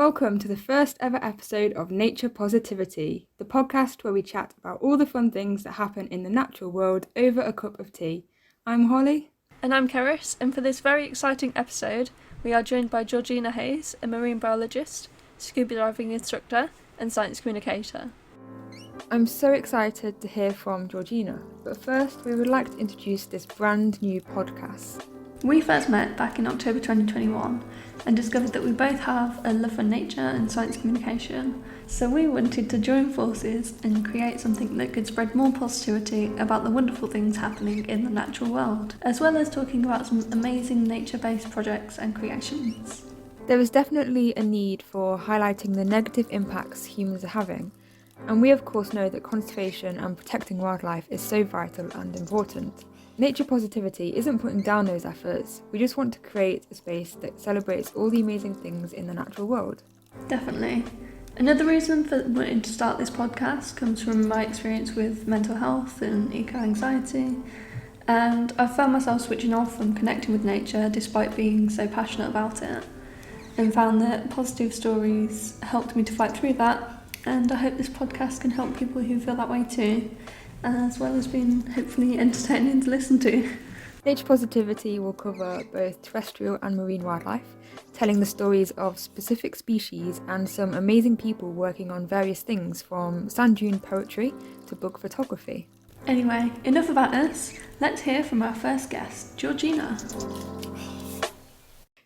Welcome to the first ever episode of Nature Positivity, the podcast where we chat about all the fun things that happen in the natural world over a cup of tea. I'm Holly. And I'm Keris, and for this very exciting episode, we are joined by Georgina Hayes, a marine biologist, scuba diving instructor, and science communicator. I'm so excited to hear from Georgina, but first we would like to introduce this brand new podcast. We first met back in October 2021 and discovered that we both have a love for nature and science communication, so we wanted to join forces and create something that could spread more positivity about the wonderful things happening in the natural world, as well as talking about some amazing nature-based projects and creations. There is definitely a need for highlighting the negative impacts humans are having, and we of course know that conservation and protecting wildlife is so vital and important. Nature Positivity isn't putting down those efforts, we just want to create a space that celebrates all the amazing things in the natural world. Definitely. Another reason for wanting to start this podcast comes from my experience with mental health and eco-anxiety, and I've found myself switching off from connecting with nature despite being so passionate about it, and found that positive stories helped me to fight through that, and I hope this podcast can help people who feel that way too, as well as being hopefully entertaining to listen to. Nature Positivity will cover both terrestrial and marine wildlife, telling the stories of specific species and some amazing people working on various things from sand dune poetry to book photography. Anyway, enough about us. Let's hear from our first guest, Georgina.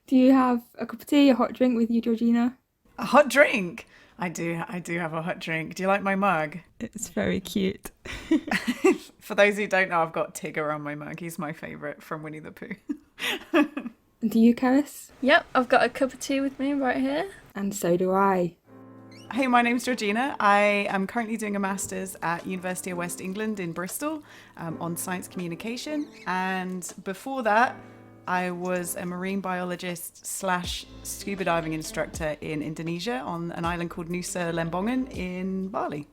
Do you have a cup of tea, a hot drink with you, Georgina? A hot drink? I do have a hot drink. Do you like my mug? It's very cute. For those who don't know, I've got Tigger on my mug. He's my favourite from Winnie the Pooh. Do you, Keris? Yep, I've got a cup of tea with me right here. And so do I. Hey, my name's Georgina. I am currently doing a master's at University of West England in Bristol on science communication. And before that, I was a marine biologist / scuba diving instructor in Indonesia on an island called Nusa Lembongan in Bali.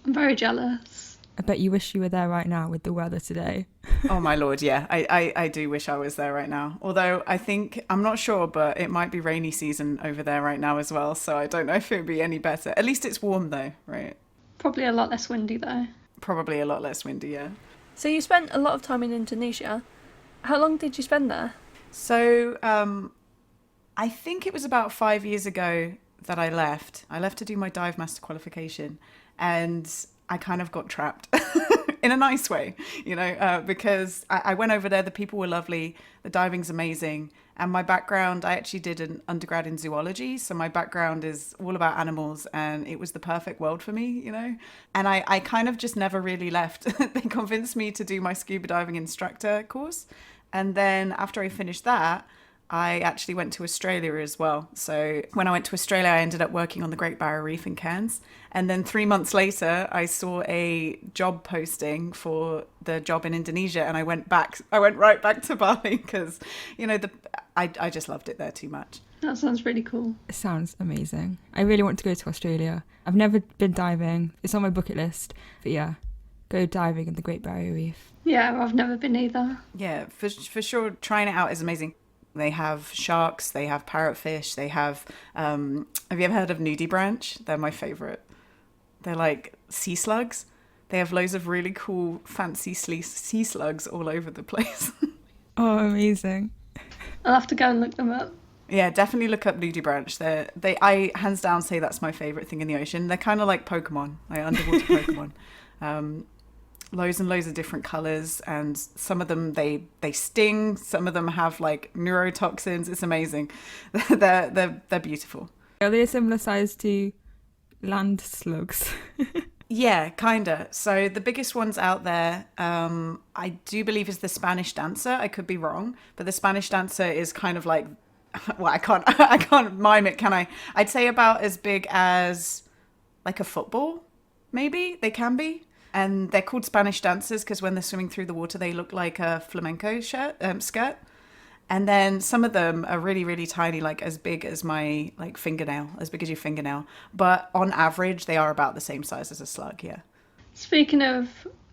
I'm very jealous. I bet you wish you were there right now with the weather today. Oh my lord, yeah. I do wish I was there right now. Although I'm not sure, but it might be rainy season over there right now as well. So I don't know if it would be any better. At least it's warm though, right? Probably a lot less windy though. Probably a lot less windy, yeah. So you spent a lot of time in Indonesia. How long did you spend there? So I think it was about 5 years ago that I left. I left to do my dive master qualification, and I kind of got trapped in a nice way, because I went over there. The people were lovely. The diving's amazing. And my background, I actually did an undergrad in zoology. So my background is all about animals, and it was the perfect world for me, And I kind of just never really left. They convinced me to do my scuba diving instructor course. And then after I finished that, I actually went to Australia as well. So when I went to Australia, I ended up working on the Great Barrier Reef in Cairns. And then 3 months later, I saw a job posting for the job in Indonesia, and I went right back to Bali because, I just loved it there too much. That sounds really cool. It sounds amazing. I really want to go to Australia. I've never been diving. It's on my bucket list. But yeah, go diving in the Great Barrier Reef. Yeah, I've never been either. Yeah, for sure. Trying it out is amazing. They have sharks, they have parrotfish, they have you ever heard of nudibranch? They're my favourite. They're like sea slugs. They have loads of really cool fancy sea slugs all over the place. Oh, amazing. I'll have to go and look them up. Yeah, definitely look up nudibranch. I hands down say that's my favourite thing in the ocean. They're kind of like Pokemon, like underwater Pokemon. Loads and loads of different colours, and some of them they sting, some of them have like neurotoxins. It's amazing. They're beautiful. Are they a similar size to land slugs? Yeah, kinda. So the biggest ones out there, I do believe is the Spanish dancer. I could be wrong, but the Spanish dancer is kind of like, well, I can't mime it, can I? I'd say about as big as like a football, maybe. They can be. And they're called Spanish dancers because when they're swimming through the water, they look like a flamenco skirt. And then some of them are really, really tiny, like as big as my fingernail, as big as your fingernail. But on average, they are about the same size as a slug, yeah. Speaking of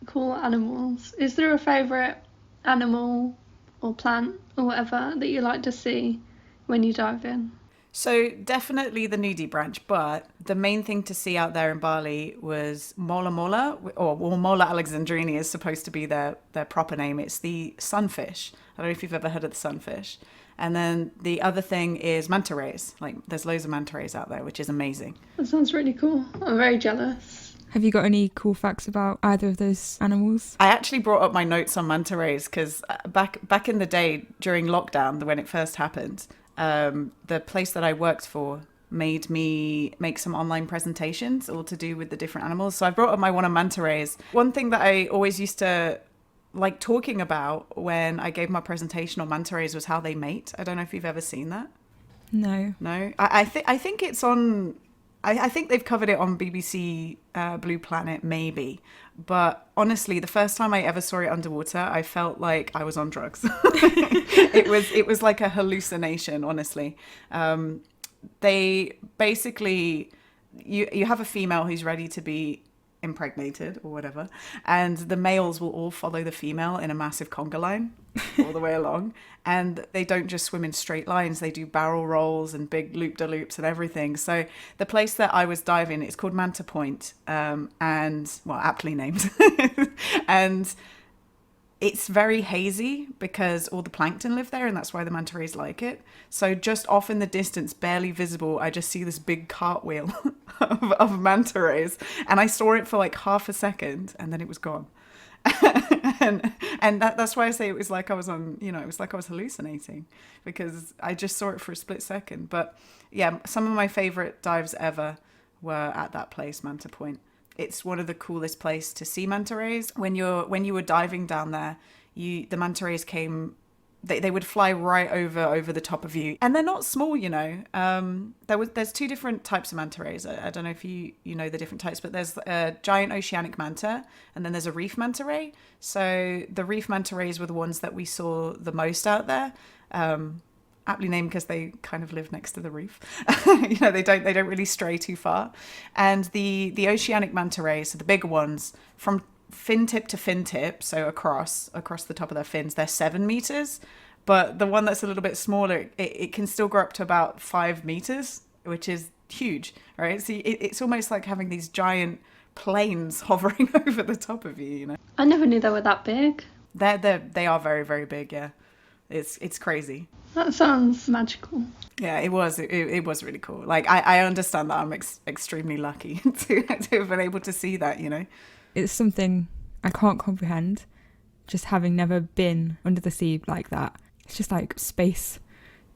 cool animals, is there a favourite animal or plant or whatever that you like to see when you dive in? So definitely the nudie branch, but the main thing to see out there in Bali was mola mola, or mola alexandrini is supposed to be their proper name. It's the sunfish. I don't know if you've ever heard of the sunfish. And then the other thing is manta rays. Like there's loads of manta rays out there, which is amazing. That sounds really cool. I'm very jealous. Have you got any cool facts about either of those animals? I actually brought up my notes on manta rays because back in the day during lockdown, when it first happened, the place that I worked for made me make some online presentations all to do with the different animals. So I brought up my one on manta rays. One thing that I always used to like talking about when I gave my presentation on manta rays was how they mate. I don't know if you've ever seen that. No. No? I think it's on... I think they've covered it on BBC Blue Planet, maybe. But honestly, the first time I ever saw it underwater, I felt like I was on drugs. It was like a hallucination, honestly. They basically... You have a female who's ready to be impregnated or whatever, and the males will all follow the female in a massive conga line all the way along, and they don't just swim in straight lines, they do barrel rolls and big loop-de-loops and everything. So the place that I was diving, it's called Manta Point, and well, aptly named and it's very hazy because all the plankton live there, and that's why the manta rays like it. So just off in the distance, barely visible, I just see this big cartwheel of manta rays, and I saw it for like half a second, and then it was gone. and that's why I say it was like I was on, it was like I was hallucinating, because I just saw it for a split second. But yeah, some of my favorite dives ever were at that place, Manta Point. It's one of the coolest places to see manta rays. When you were diving down there, the manta rays came. They would fly right over the top of you, and they're not small. There's two different types of manta rays. I don't know if you know the different types, but there's a giant oceanic manta, and then there's a reef manta ray. So the reef manta rays were the ones that we saw the most out there. Aptly named because they kind of live next to the reef. They don't really stray too far. And the oceanic manta rays, so the bigger ones, from fin tip to fin tip, so across the top of their fins, they're 7 meters. But the one that's a little bit smaller, it can still grow up to about 5 meters, which is huge, right? So it's almost like having these giant planes hovering over the top of you. I never knew they were that big. They are very, very big, yeah. It's crazy. That sounds magical. Yeah, it was. It was really cool. Like, I understand that I'm extremely lucky to have been able to see that, It's something I can't comprehend, just having never been under the sea like that. It's just like space,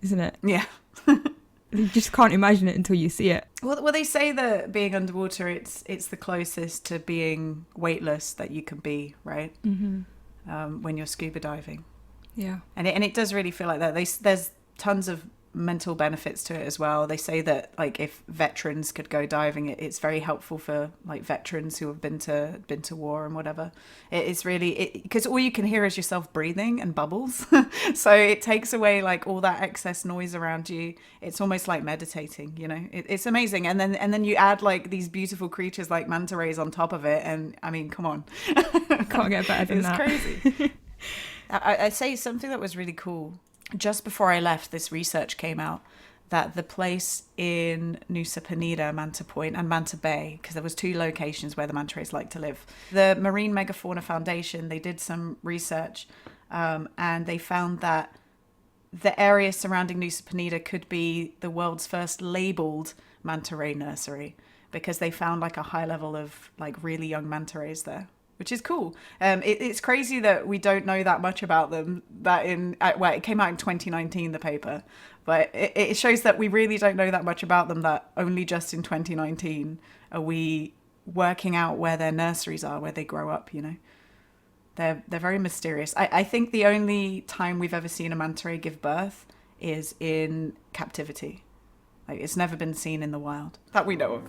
isn't it? Yeah. You just can't imagine it until you see it. Well, they say that being underwater, it's the closest to being weightless that you can be, right? Mm-hmm. When you're scuba diving. Yeah. And it does really feel like that. There's tons of mental benefits to it as well. They say that, like, if veterans could go diving, it's very helpful for like veterans who have been to war and whatever. It's really, because all you can hear is yourself breathing and bubbles. So it takes away like all that excess noise around you. It's almost like meditating, it's amazing. And then you add like these beautiful creatures like manta rays on top of it, and I mean, come on. Can't get better than that. It's crazy. I'd say something that was really cool. Just before I left, this research came out that the place in Nusa Penida, Manta Point, and Manta Bay, because there was 2 locations where the manta rays like to live. The Marine Megafauna Foundation, they did some research, and they found that the area surrounding Nusa Penida could be the world's first labelled manta ray nursery, because they found like a high level of like really young manta rays there, which is cool. It's crazy that we don't know that much about them. It came out in 2019, the paper, but it shows that we really don't know that much about them, that only just in 2019 are we working out where their nurseries are, where they grow up, They're very mysterious. I think the only time we've ever seen a manta ray give birth is in captivity. Like, it's never been seen in the wild that we know of,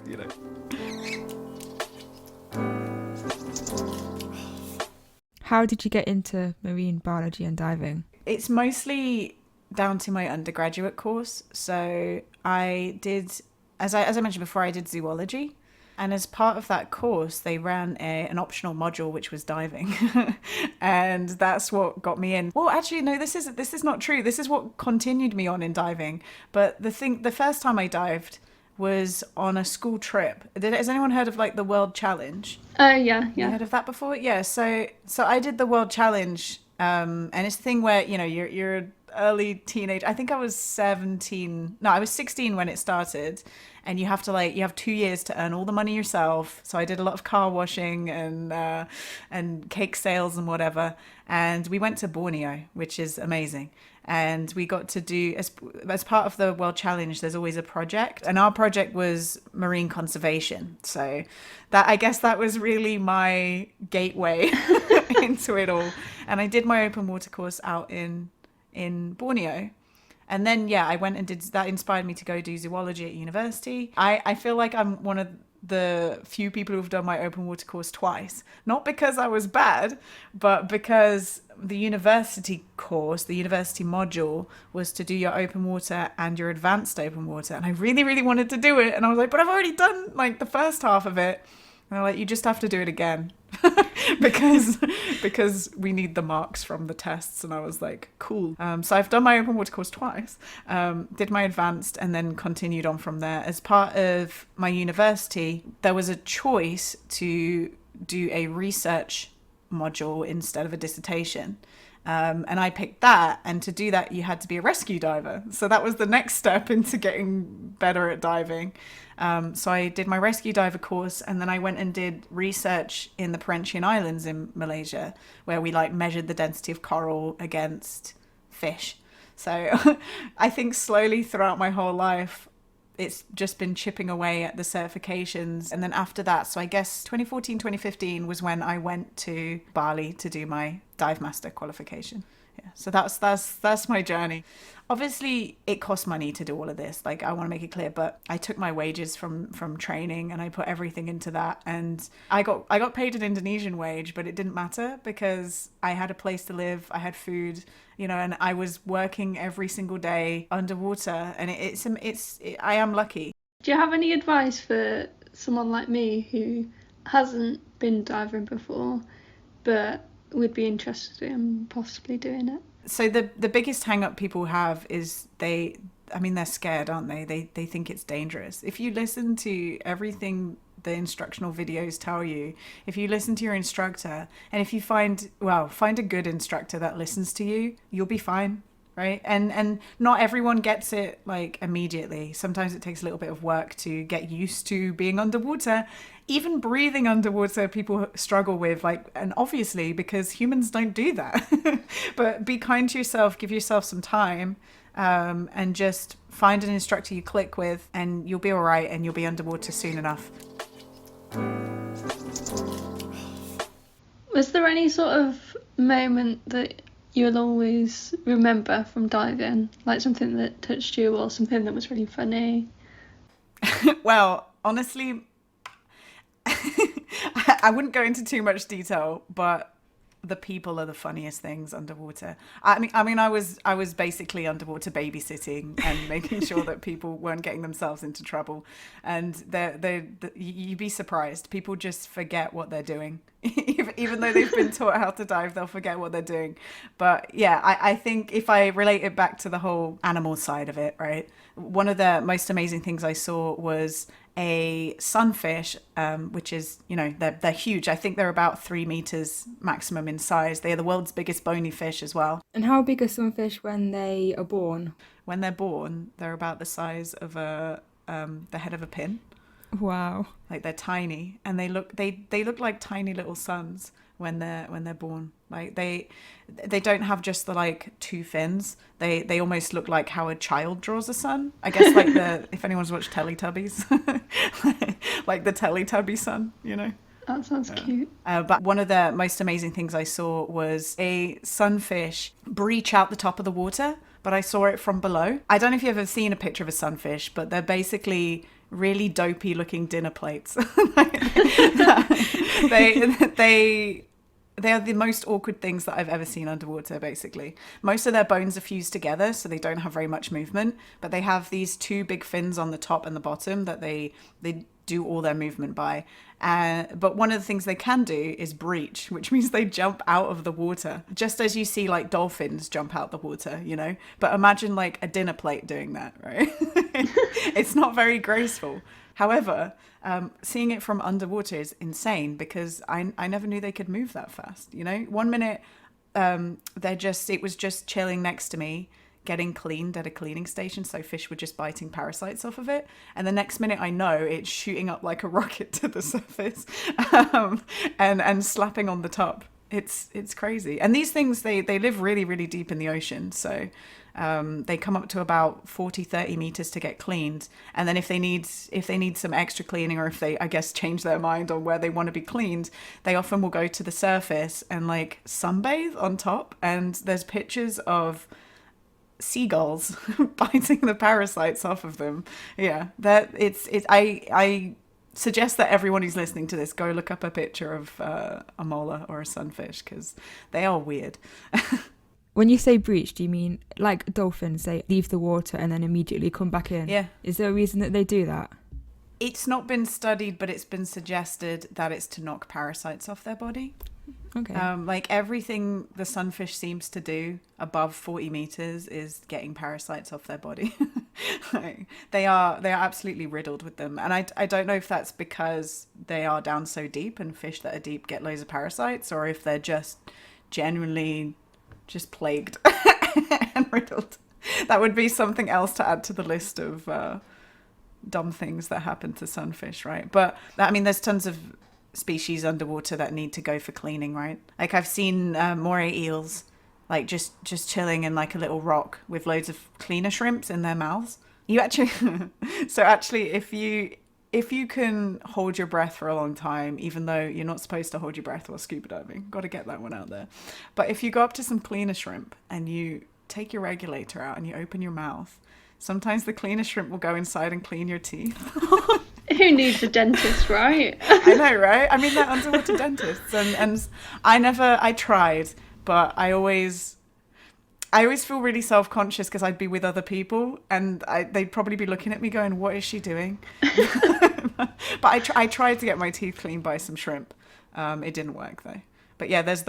How did you get into marine biology and diving? It's mostly down to my undergraduate course. So I did, as I mentioned before, I did zoology. And as part of that course, they ran an optional module, which was diving. And that's what got me in. Well, actually, no, this is not true. This is what continued me on in diving. But the first time I dived was on a school trip. Has anyone heard of like the World Challenge? Yeah. You heard of that before? Yeah. So I did the World Challenge, and it's a thing where you're an early teenage. I think I was 17. No, I was 16 when it started, and you have 2 years to earn all the money yourself. So I did a lot of car washing and cake sales and whatever. And we went to Borneo, which is amazing. And we got to do, as part of the World Challenge, there's always a project. And our project was marine conservation. So I guess that was really my gateway into it all. And I did my open water course out in Borneo. And then, I went and that inspired me to go do zoology at university. I feel like I'm one of the few people who've done my open water course twice. Not because I was bad, but because the university course, the university module, was to do your open water and your advanced open water. And I really, really wanted to do it. And I was like, but I've already done like the first half of it. And they're like, you just have to do it again. because we need the marks from the tests. And I was like, cool. So I've done my open water course twice, did my advanced, and then continued on from there. As part of my university, there was a choice to do a research module instead of a dissertation. And I picked that, and to do that you had to be a rescue diver. So that was the next step into getting better at diving. So I did my rescue diver course, and then I went and did research in the Perhentian Islands in Malaysia, where we like measured the density of coral against fish. So I think slowly throughout my whole life, it's just been chipping away at the certifications. And then after that, so I guess 2014, 2015 was when I went to Bali to do my dive master qualification. Yeah, so that's my journey. Obviously, it costs money to do all of this. Like, I want to make it clear, but I took my wages from training and I put everything into that. And I got paid an Indonesian wage, but it didn't matter because I had a place to live, I had food, and I was working every single day underwater. And I am lucky. Do you have any advice for someone like me who hasn't been diving before, but would be interested in possibly doing it? So the biggest hang up people have is they're scared, aren't they? They think it's dangerous. If you listen to everything the instructional videos tell you, if you listen to your instructor, and if you find a good instructor that listens to you, you'll be fine, right? And not everyone gets it like immediately. Sometimes it takes a little bit of work to get used to being underwater. Even breathing underwater, people struggle with, and obviously because humans don't do that. But be kind to yourself, give yourself some time, and just find an instructor you click with, and you'll be all right, and you'll be underwater soon enough. Was there any sort of moment that you'll always remember from diving, like something that touched you or something that was really funny? Well, honestly, I wouldn't go into too much detail, but the people are the funniest things underwater. I mean, I was basically underwater babysitting and making sure that people weren't getting themselves into trouble. And you'd be surprised. People just forget what they're doing. Even though they've been taught how to dive, they'll forget what they're doing. But yeah, I think if I relate it back to the whole animal side of it, right? One of the most amazing things I saw was a sunfish, which is, they're huge. I think they're about 3 meters maximum in size. They are the world's biggest bony fish as well. And how big are sunfish when they are born? When they're born, they're about the size of the head of a pin. Wow. Like they're tiny, and they look like tiny little suns when they're born. Like they don't have just the 2 fins. They almost look like how a child draws a sun. I guess if anyone's watched Teletubbies, like the Teletubby sun, That sounds cute. But one of the most amazing things I saw was a sunfish breach out the top of the water, but I saw it from below. I don't know if you've ever seen a picture of a sunfish, but they're basically really dopey looking dinner plates. They are the most awkward things that I've ever seen underwater, basically. Most of their bones are fused together, so they don't have very much movement, but they have these two big fins on the top and the bottom that they do all their movement by. But one of the things they can do is breach, which means they jump out of the water, just as you see like dolphins jump out the water, you know? But imagine like a dinner plate doing that, right? It's not very graceful. However, seeing it from underwater is insane because I never knew they could move that fast. You know, 1 minute it was just chilling next to me, getting cleaned at a cleaning station, so fish were just biting parasites off of it, and the next minute I know it's shooting up like a rocket to the surface, and slapping on the top. It's crazy. And these things they live really, really deep in the ocean, so they come up to about 40-30 meters to get cleaned, and then if they need some extra cleaning, or if they, I guess, change their mind on where they want to be cleaned, they often will go to the surface and like sunbathe on top. And there's pictures of seagulls biting the parasites off of them. Yeah, that I suggest that everyone who's listening to this go look up a picture of a molar or a sunfish, because they are weird. When you say breach, do you mean like dolphins, they leave the water and then immediately come back in? Yeah. Is there a reason that they do that? It's not been studied, but it's been suggested that it's to knock parasites off their body. Okay. Like everything the sunfish seems to do above 40 meters is getting parasites off their body. Like, they are absolutely riddled with them. And I don't know if that's because they are down so deep and fish that are deep get loads of parasites, or if they're just genuinely just plagued and riddled. That would be something else to add to the list of dumb things that happen to sunfish, right? But I mean, there's tons of species underwater that need to go for cleaning, right? Like I've seen moray eels like just chilling in like a little rock with loads of cleaner shrimps in their mouths. You actually so actually if you can hold your breath for a long time, even though you're not supposed to hold your breath while scuba diving, got to get that one out there. But if you go up to some cleaner shrimp and you take your regulator out and you open your mouth, sometimes the cleaner shrimp will go inside and clean your teeth. Who needs a dentist, right? I know, right? I mean, they're underwater dentists, and I tried, but I always feel really self-conscious because I'd be with other people and they'd probably be looking at me going, what is she doing? But I tried to get my teeth cleaned by some shrimp. It didn't work though. But yeah, there's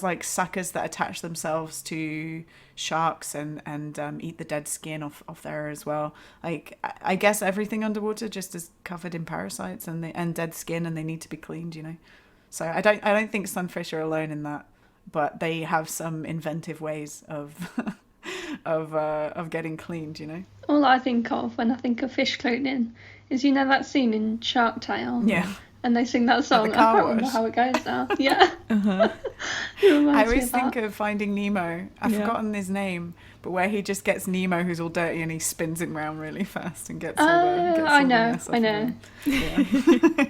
like suckers that attach themselves to sharks and eat the dead skin off there as well. Like I guess everything underwater just is covered in parasites and dead skin, and they need to be cleaned, you know. So I don't think sunfish are alone in that, but they have some inventive ways of of getting cleaned, you know. All I think of when I think of fish cleaning is, you know, that scene in Shark Tale. Yeah. And they sing that song. I can't remember how it goes now. Yeah. Uh-huh. I I always think of Finding Nemo. I've forgotten his name, but where he just gets Nemo, who's all dirty, and he spins him around really fast and gets all the I mess off know. of him. Yeah.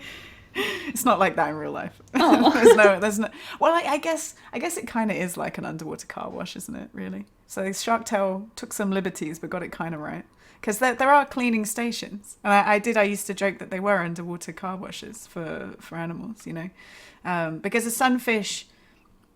It's not like that in real life. Oh. there's no. Well, I guess it kind of is like an underwater car wash, isn't it? Really. So Shark Tale took some liberties, but got it kind of right. Because there are cleaning stations, and I used to joke that they were underwater car washes for animals, you know, because the sunfish,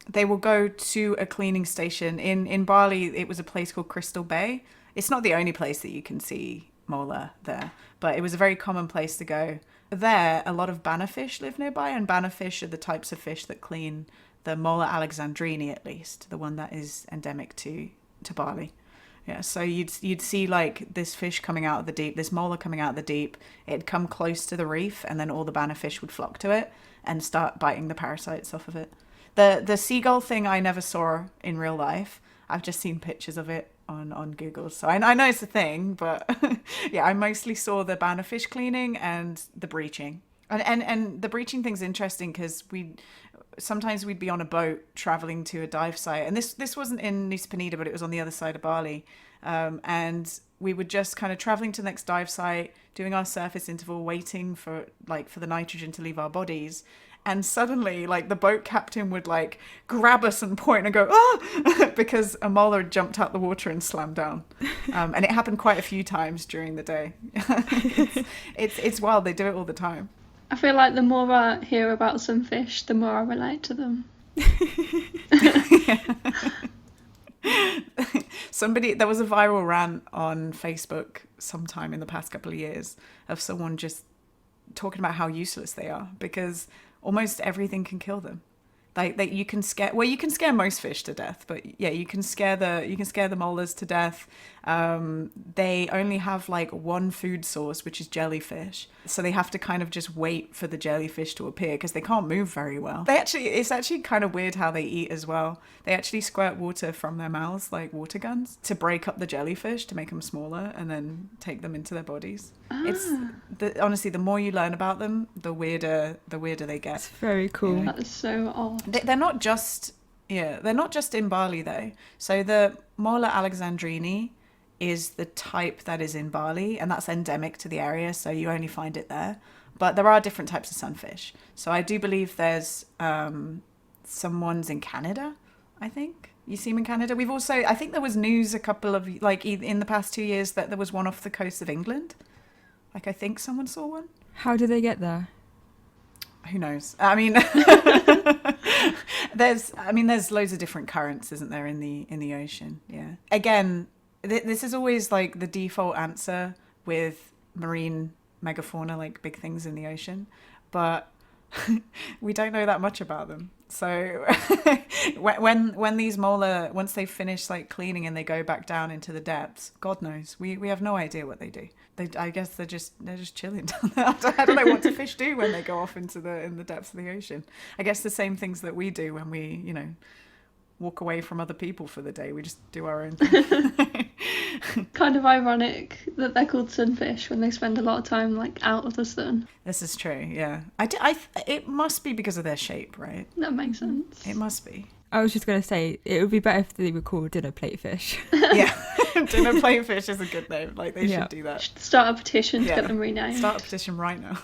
they will go to a cleaning station. In Bali, it was a place called Crystal Bay. It's not the only place that you can see molar there, but it was a very common place to go. There, a lot of bannerfish live nearby, and bannerfish are the types of fish that clean the molar alexandrini, at least, the one that is endemic to Bali. Yeah, so you'd see like this fish coming out of the deep, this molar coming out of the deep. It'd come close to the reef, and then all the bannerfish would flock to it and start biting the parasites off of it. The seagull thing I never saw in real life. I've just seen pictures of it on Google, so I know it's a thing. But yeah, I mostly saw the bannerfish cleaning and the breaching. And the breaching thing's interesting because sometimes we'd be on a boat traveling to a dive site, and this wasn't in Nusa Penida, but it was on the other side of Bali, and we were just kind of traveling to the next dive site, doing our surface interval, waiting for the nitrogen to leave our bodies, and suddenly like the boat captain would like grab us and point and go, ah, because a molar had jumped out the water and slammed down, and it happened quite a few times during the day. It's wild. They do it all the time. I feel like the more I hear about some fish, the more I relate to them. There was a viral rant on Facebook sometime in the past couple of years of someone just talking about how useless they are because almost everything can kill them. Like you can scare most fish to death, but yeah, you can scare the molars to death. They only have like one food source, which is jellyfish, so they have to kind of just wait for the jellyfish to appear because they can't move very well. It's actually kind of weird how they eat as well. They actually squirt water from their mouths like water guns to break up the jellyfish to make them smaller and then take them into their bodies. Honestly, the more you learn about them, the weirder they get. It's very cool. Yeah. That is so odd. They're not just in Bali though. So the Mola alexandrini is the type that is in Bali, and that's endemic to the area, so you only find it there. But there are different types of sunfish. So I do believe there's some ones in Canada, I think. You see them in Canada. We've also, I think there was news a couple of, like, in the past 2 years that there was one off the coast of England. Like, I think someone saw one. How do they get there? Who knows? I mean, there's loads of different currents, isn't there, in the ocean? Yeah. Again, this is always like the default answer with marine megafauna, like big things in the ocean, but we don't know that much about them. So when these molar, once they finish like cleaning and they go back down into the depths, God knows, we have no idea what they do. I guess they're just chilling down there. I don't know what do fish do when they go off in the depths of the ocean. I guess the same things that we do when we, walk away from other people for the day. We just do our own thing. Kind of ironic that they're called sunfish when they spend a lot of time like out of the sun. This is true, yeah. It must be because of their shape, right? That makes sense. It must be. I was just going to say, it would be better if they were called dinner plate fish. Yeah, dinner plate fish is a good name. Like, they should do that. Should start a petition to get them renamed. Start a petition right now.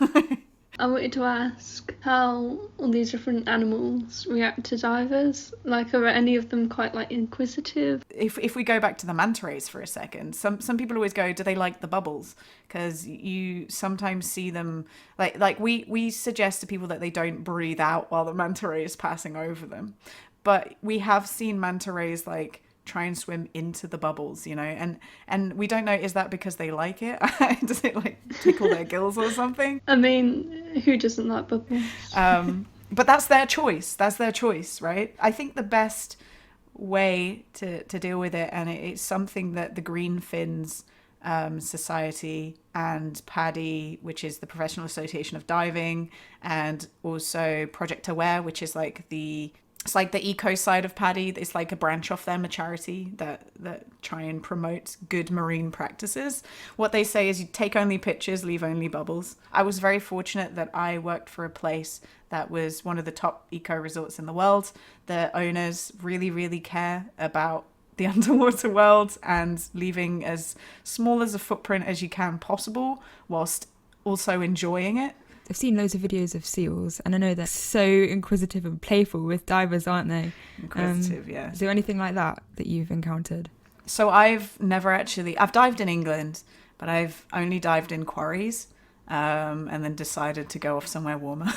I wanted to ask how all these different animals react to divers. Like, are any of them quite like inquisitive? If we go back to the manta rays for a second, some people always go, do they like the bubbles? Because you sometimes see them like we suggest to people that they don't breathe out while the manta ray is passing over them, but we have seen manta rays like try and swim into the bubbles, and we don't know, is that because they like it? Does it like tickle their gills or something? I mean, who doesn't like bubbles? But that's their choice, right? I think the best way to deal with it, and it's something that the Green Fins Society and PADI, which is the Professional Association of Diving, and also Project Aware, which is like the eco side of PADI. It's like a branch off them, a charity that try and promote good marine practices. What they say is you take only pictures, leave only bubbles. I was very fortunate that I worked for a place that was one of the top eco resorts in the world. The owners really, really care about the underwater world and leaving as small as a footprint as you can possible whilst also enjoying it. I've seen loads of videos of seals, and I know they're so inquisitive and playful with divers, aren't they? Inquisitive, yeah. Is there anything like that you've encountered? So I've dived in England, but I've only dived in quarries, and then decided to go off somewhere warmer.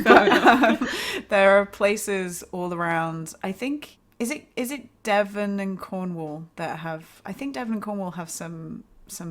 But, there are places all around, I think, is it Devon and Cornwall that have, I think Devon and Cornwall have some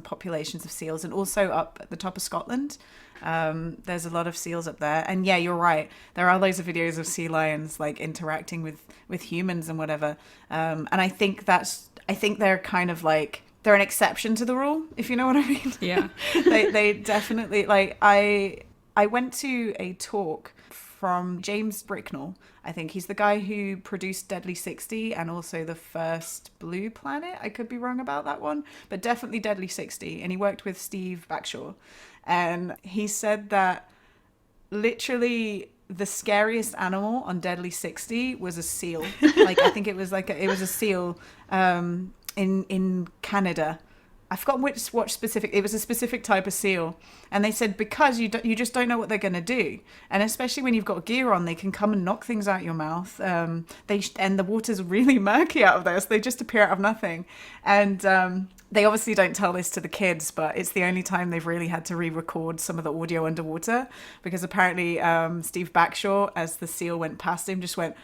populations of seals, and also up at the top of Scotland. There's a lot of seals up there, and yeah, you're right, there are loads of videos of sea lions like interacting with humans and whatever, and I think they're kind of like, they're an exception to the rule, if you know what I mean. Yeah. they definitely, like, I went to a talk from James Bricknell. I think he's the guy who produced Deadly 60 and also the first Blue Planet. I could be wrong about that one, but definitely Deadly 60. And he worked with Steve Backshaw. And he said that literally the scariest animal on Deadly 60 was a seal. Like, I think it was a seal in Canada. I forgot what specific, it was a specific type of seal. And they said, because you just don't know what they're going to do. And especially when you've got gear on, they can come and knock things out your mouth. And the water's really murky out of there, so they just appear out of nothing. And they obviously don't tell this to the kids, but it's the only time they've really had to re-record some of the audio underwater, because apparently Steve Backshaw, as the seal went past him, just went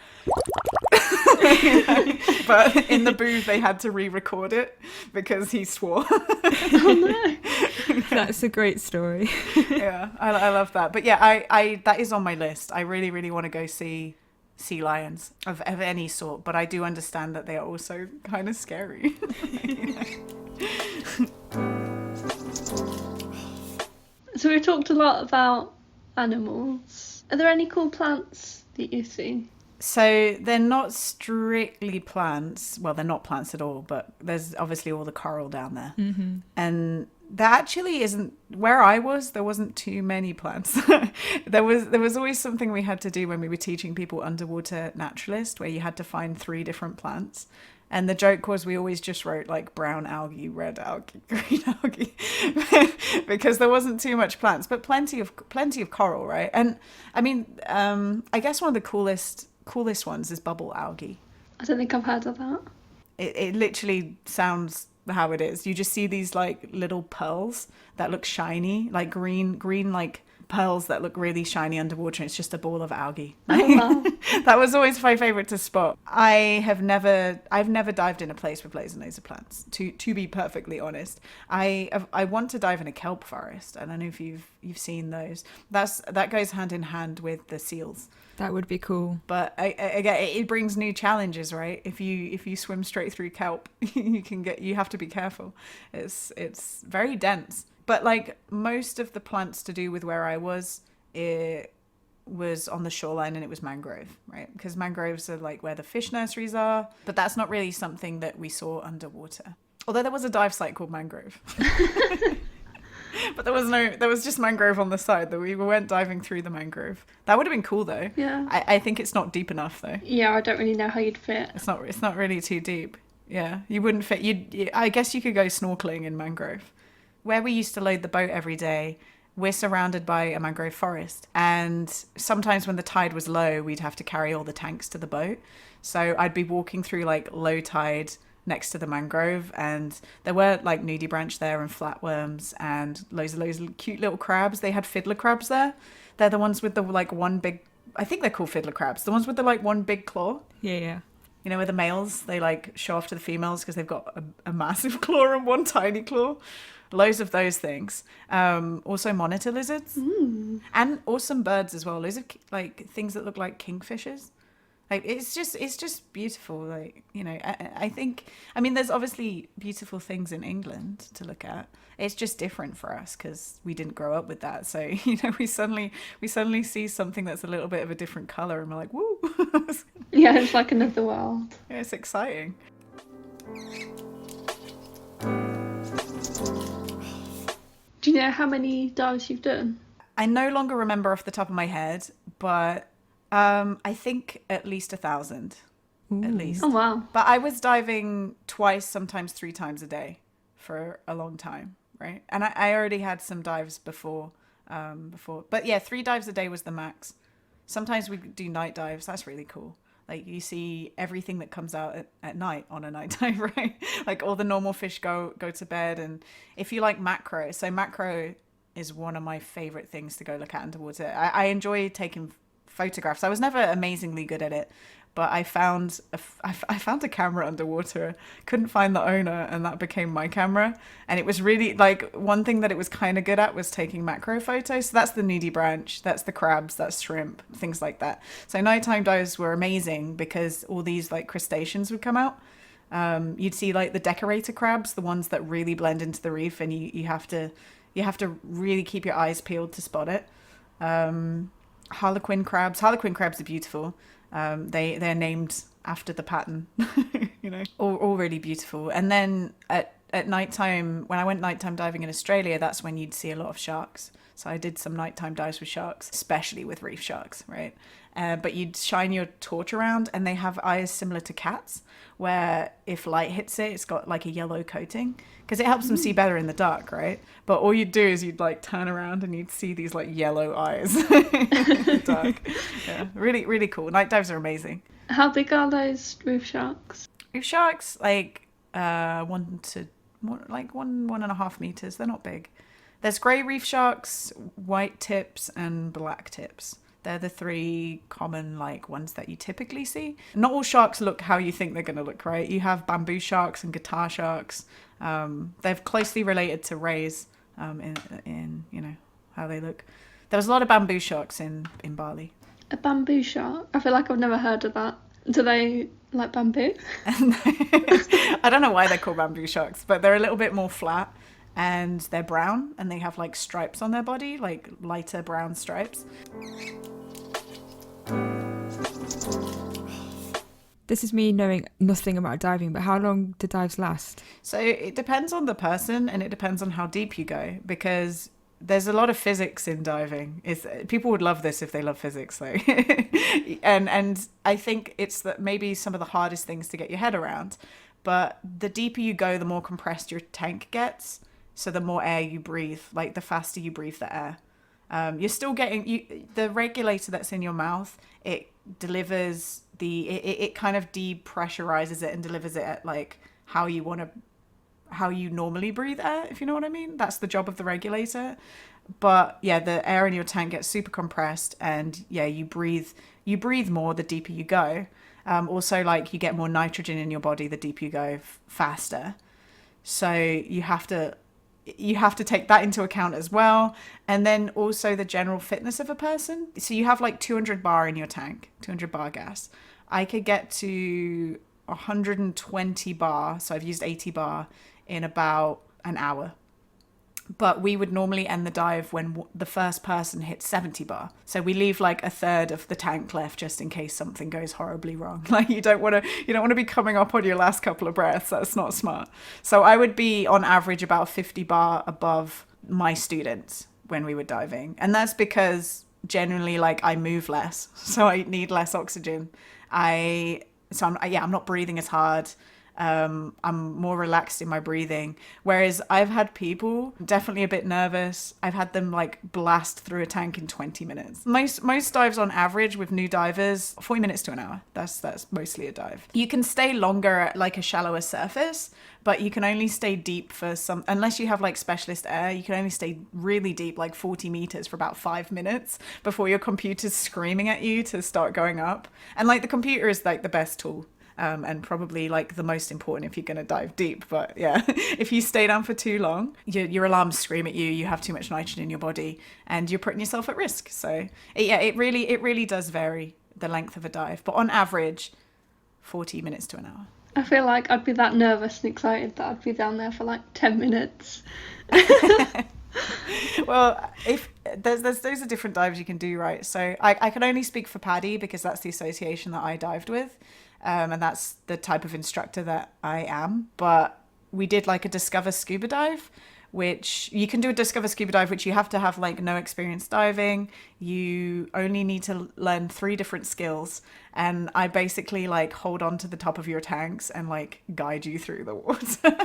but in the booth they had to re-record it because he swore. Oh no. That's a great story. Yeah, I love that. But yeah, I that is on my list. I really, really want to go see sea lions of any sort, but I do understand that they are also kind of scary. So we've talked a lot about animals. Are there any cool plants that you see? So they're not strictly plants. Well, they're not plants at all, but there's obviously all the coral down there. Mm-hmm. And that actually isn't where I was. There wasn't too many plants. there was always something we had to do when we were teaching people underwater naturalist, where you had to find 3 different plants. And the joke was we always just wrote like brown algae, red algae, green algae, because there wasn't too much plants, but plenty of coral, right? And I mean, I guess one of the coolest ones is bubble algae. I don't think I've heard of that. It literally sounds how it is. You just see these like little pearls that look shiny, like green like pearls that look really shiny underwater, and it's just a ball of algae. Oh, wow. That was always my favorite to spot. I've never dived in a place with loads and loads of plants, to be perfectly honest. I want to dive in a kelp forest. I don't know if you've seen those. That goes hand in hand with the seals. That would be cool. But again, it brings new challenges, right? If you swim straight through kelp, you have to be careful. It's very dense. But like most of the plants to do with where I was, it was on the shoreline, and it was mangrove, right? Because mangroves are like where the fish nurseries are. But that's not really something that we saw underwater. Although there was a dive site called Mangrove. But there was just mangrove on the side, that we went diving through the mangrove. That would have been cool though. Yeah. I think it's not deep enough though. Yeah, I don't really know how you'd fit. It's not really too deep. Yeah, you wouldn't fit. I guess you could go snorkeling in mangrove. Where we used to load the boat every day, we're surrounded by a mangrove forest. And sometimes when the tide was low, we'd have to carry all the tanks to the boat. So I'd be walking through like low tide next to the mangrove, and there were like nudibranch there and flatworms and loads of cute little crabs. They had fiddler crabs there. They're the ones with the like one big, I think they're called fiddler crabs, the ones with the like one big claw. Yeah. You know, where the males, they like show off to the females because they've got a massive claw and one tiny claw. Loads of those things. Also monitor lizards. And awesome birds as well. Loads of like things that look like kingfishers. Like it's just beautiful. Like, you know, I think, I mean, there's obviously beautiful things in England to look at. It's just different for us because we didn't grow up with that. So, you know, we suddenly see something that's a little bit of a different color, and we're like, woo. Yeah, it's like another world. Yeah, it's exciting. Do you know how many dives you've done? I no longer remember off the top of my head, but I think at least 1,000. At least. Oh, wow. But I was diving twice, sometimes 3 times a day for a long time, right? And I already had some dives before. But yeah, 3 dives a day was the max. Sometimes we do night dives. That's really cool. Like you see everything that comes out at night on a night dive, right? Like all the normal fish go to bed. And if you like macro, so macro is one of my favorite things to go look at underwater. I enjoy taking photographs. I was never amazingly good at it, but I found a camera underwater, couldn't find the owner, and that became my camera. And it was really like one thing that it was kind of good at was taking macro photos. So that's the nudibranch, that's the crabs, that's shrimp, things like that. So nighttime dives were amazing because all these like crustaceans would come out. You'd see like the decorator crabs, the ones that really blend into the reef, and you have to really keep your eyes peeled to spot it. Harlequin crabs are beautiful. They're named after the pattern, you know, all really beautiful. And then at nighttime, when I went nighttime diving in Australia, that's when you'd see a lot of sharks. So I did some nighttime dives with sharks, especially with reef sharks, right? But you'd shine your torch around, and they have eyes similar to cats, where if light hits it, it's got like a yellow coating because it helps them see better in the dark, right? But all you'd do is you'd like turn around and you'd see these like yellow eyes in the dark. Yeah, really, really cool. Night dives are amazing. How big are those reef sharks? Reef sharks, like 1 more like 1.5 meters. They're not big. There's grey reef sharks, white tips, and black tips. They're the three common like ones that you typically see. Not all sharks look how you think they're going to look, right? You have bamboo sharks and guitar sharks. They're closely related to rays in how they look. There was a lot of bamboo sharks in Bali. A bamboo shark? I feel like I've never heard of that. Do they like bamboo? I don't know why they're called bamboo sharks, but they're a little bit more flat and they're brown and they have like stripes on their body, like lighter brown stripes. This is me knowing nothing about diving, but how long do dives last? So it depends on the person and it depends on how deep you go, because there's a lot of physics in diving. People would love this if they love physics, though. and I think it's that maybe some of the hardest things to get your head around. But the deeper you go, the more compressed your tank gets. So the more air you breathe, like the faster you breathe the air. You're still getting the regulator that's in your mouth. It delivers it kind of depressurizes it and delivers it at like how you normally breathe air, if you know what I mean. That's the job of the regulator. But yeah, the air in your tank gets super compressed, and yeah, you breathe more the deeper you go. Also, like, you get more nitrogen in your body the deeper you go, faster. So you have to take that into account as well. And then also the general fitness of a person. So you have like 200 bar in your tank, 200 bar gas. I could get to 120 bar, so I've used 80 bar in about an hour. But we would normally end the dive when the first person hits 70 bar. So we leave like a third of the tank left just in case something goes horribly wrong. Like you don't want to be coming up on your last couple of breaths. That's not smart. So I would be on average about 50 bar above my students when we were diving. And that's because generally like I move less, so I need less oxygen. I'm not breathing as hard. I'm more relaxed in my breathing. Whereas I've had people definitely a bit nervous. I've had them like blast through a tank in 20 minutes. Most dives on average with new divers, 40 minutes to an hour. That's mostly a dive. You can stay longer at like a shallower surface, but you can only stay deep for unless you have like specialist air, you can only stay really deep, like 40 meters for about 5 minutes before your computer's screaming at you to start going up. And like the computer is like the best tool. And probably like the most important if you're going to dive deep. But yeah, if you stay down for too long, your alarms scream at you, you have too much nitrogen in your body and you're putting yourself at risk. So it really does vary, the length of a dive. But on average, 40 minutes to an hour. I feel like I'd be that nervous and excited that I'd be down there for like 10 minutes. Well, if there's those are different dives you can do, right? So I can only speak for PADI because that's the association that I dived with. And that's the type of instructor that I am. But we did like a Discover Scuba dive, which you can do a Discover Scuba dive, which you have to have like no experience diving. You only need to learn 3 different skills. And I basically like hold on to the top of your tanks and like guide you through the water.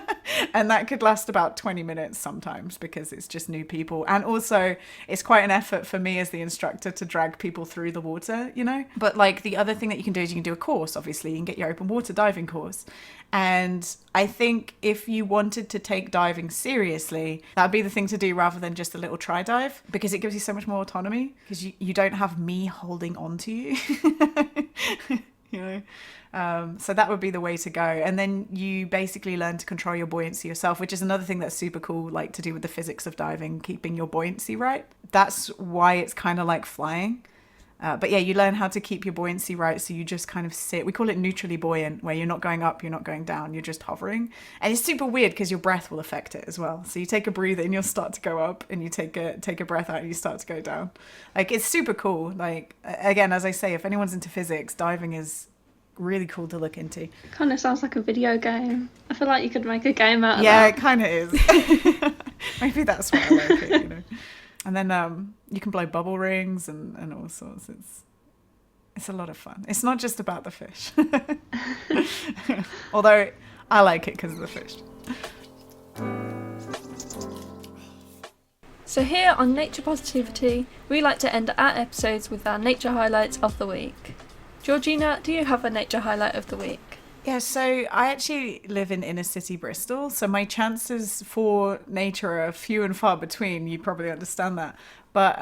And that could last about 20 minutes sometimes because it's just new people. And also it's quite an effort for me as the instructor to drag people through the water, you know? But like the other thing that you can do is you can do a course, obviously. You can get your open water diving course. And I think if you wanted to take diving seriously, that'd be the thing to do rather than just a little try dive, because it gives you so much more autonomy because you don't have me holding on to you. You know, so that would be the way to go. And then you basically learn to control your buoyancy yourself, which is another thing that's super cool, like to do with the physics of diving, keeping your buoyancy right. That's why it's kind of like flying. But yeah, you learn how to keep your buoyancy right. So you just kind of sit, we call it neutrally buoyant, where you're not going up, you're not going down, you're just hovering. And it's super weird because your breath will affect it as well. So you take a breather and you'll start to go up, and you take a breath out and you start to go down. Like, it's super cool. Like, again, as I say, if anyone's into physics, diving is really cool to look into. Kind of sounds like a video game. I feel like you could make a game out of that. Yeah, it kind of is. Maybe that's why I like it, you know. And then you can blow bubble rings and all sorts. It's a lot of fun. It's not just about the fish. Although I like it because of the fish. So here on Nature Positivity, we like to end our episodes with our nature highlights of the week. Georgina, do you have a nature highlight of the week? Yeah, so I actually live in inner city Bristol, so my chances for nature are few and far between. You probably understand that. But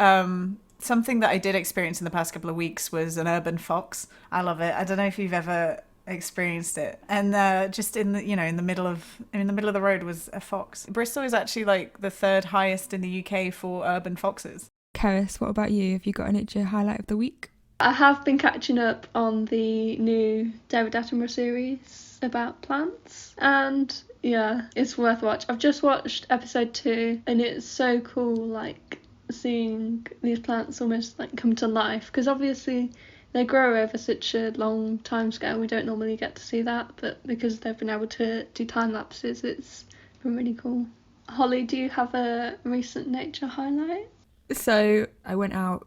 something that I did experience in the past couple of weeks was an urban fox. I love it. I don't know if you've ever experienced it. And just in the in the middle of the road was a fox. Bristol is actually like the third highest in the UK for urban foxes. Karis, what about you? Have you got a nature highlight of the week? I have been catching up on the new David Attenborough series about plants, and yeah, it's worth watch. I've just watched episode 2, and it's so cool, like seeing these plants almost like come to life, because obviously they grow over such a long time scale. We don't normally get to see that, but because they've been able to do time lapses, it's been really cool. Holly, do you have a recent nature highlight? So I went out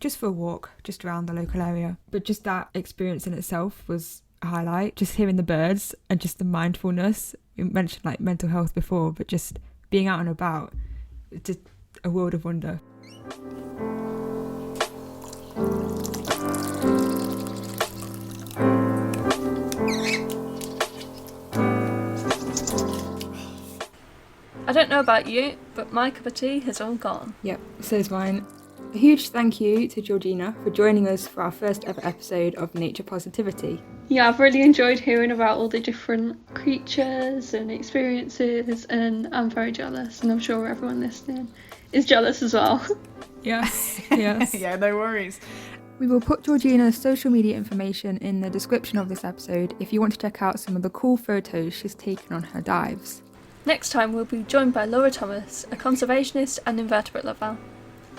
just for a walk, just around the local area. But just that experience in itself was a highlight. Just hearing the birds and just the mindfulness. You mentioned like mental health before, but just being out and about, just a world of wonder. I don't know about you, but my cup of tea has all gone. Yep, so's mine. A huge thank you to Georgina for joining us for our first ever episode of Nature Positivity. Yeah, I've really enjoyed hearing about all the different creatures and experiences, and I'm very jealous, and I'm sure everyone listening is jealous as well. Yes, yes. Yeah, no worries. We will put Georgina's social media information in the description of this episode if you want to check out some of the cool photos she's taken on her dives. Next time we'll be joined by Laura Thomas, a conservationist and invertebrate lover.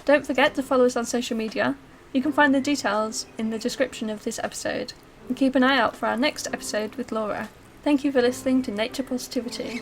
Don't forget to follow us on social media. You can find the details in the description of this episode. And keep an eye out for our next episode with Laura. Thank you for listening to Nature Positivity.